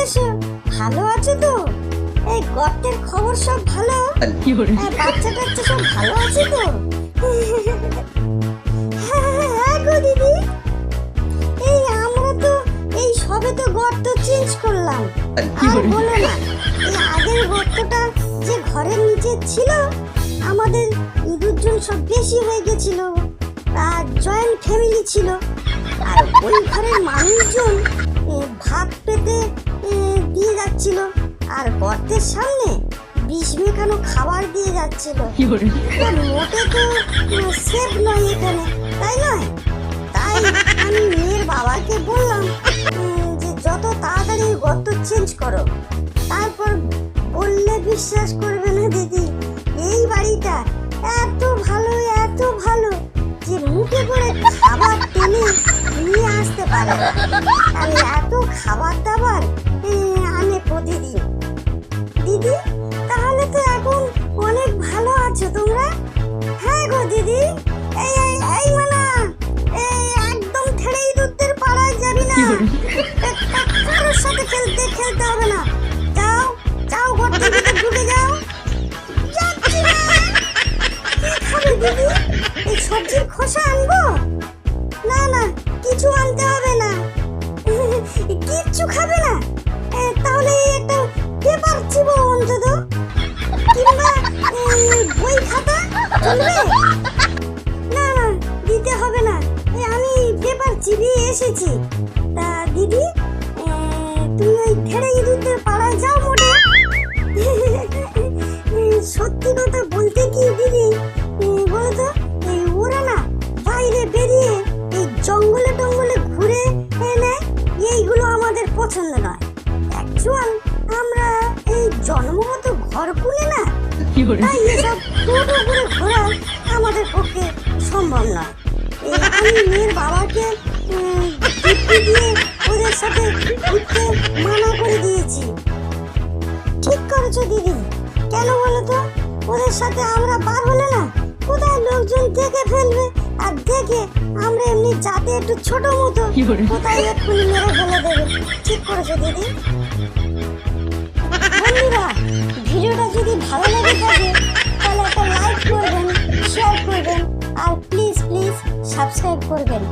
এসো। ভালো আছো তো? এই গর্তের খবর সব ভালো? বাচ্চা কাচ্চা সব ভালো আছে তো? হ্যাঁ গো দিদি, এই আমরা তো এই সবে তো গর্ত চেঞ্জ করলাম। আর বলো না, এই আগের গর্তটা যে ঘরের নিচে ছিল, আমাদের ইঁদুরজন সব বেশি হয়ে গেছিল, আর জয়েন্ট ফ্যামিলি ছিল, আর ওই ঘরের মানুষজন ভাত পেতে দিয়ে যাচ্ছিল, আর গর্তের সামনে বিষ মেখানো খাবার দিয়ে যাচ্ছিল। মোটে তো সেফ নয় এখানে, তাই নয়? তাই আমি মেয়ের বাবাকে বললাম যে যত তাড়াতাড়ি গর্ত চেঞ্জ করো। তারপর বললে বিশ্বাস করবে না দিদি, এই বাড়িটা এত ভালো যে মুখে করে খাবার টেনে নিয়ে আসতে পারে না। আর এত খাবার দাবার আনে প্রতিদিন। দিদি, তাহলে তো এখন অনেক ভালো আছো তোমরা? হ্যাঁ গো দিদি। এই মানা, একদম ছেড়ে ইঁদুরদের পাড়ায় যাবি না, কারোর সাথে খেলতে হবে না। যাও গর্তের ভিতরে ঢুকে যাও। যাচ্ছি না। কি খাবে দিদি? এই সবজির খোসা আনবো? না কিছু আনতে হবে না। কিচ্ছু খাবে না? তাহলে একটা পেপার চিবো অন্তত, কিংবা বই খাতা চলবে? না দিতে হবে না, আমি পেপার চিবিয়ে এসেছি। তা দিদি, তুমি ওই ঢেড়ে ইঁদুরদের পাড়ায় যাও মোটে। সত্যি কথা বলতে কি দিদি, বলো তো, ওরা না বাইরে বেরিয়ে এই জঙ্গলে টঙ্গলে ঘুরে নেয়, এইগুলো আমাদের পছন্দ নয়। অ্যাকচুয়াল আমরা এই জন্মগত ঘর কুলে না, তাই এসব টোটো করে ঘোরা আমাদের পক্ষে সম্ভব নয়। আমি মেয়ের বাবাকে যুক্তি দিয়ে ওদের সাথে ঘুরতে মানা করে দিয়েছি। ঠিক করেছো দিদি। কেন বলো তো, ওদের সাথে আমরা পার হলে না কোথায় লোকজন দেখে ফেলবে, আর দেখে আমরা এমনি যাতে একটু ছোট মতো কোথায় এক্ষুনি মেরে ফেলে দেবে। ঠিক করেছো দিদি। বন্ধুরা, ভিডিওটা যদি ভালো লেগে থাকে তাহলে একটা লাইক করবেন, শেয়ার করবেন, আর প্লিজ সাবস্ক্রাইব করবেন।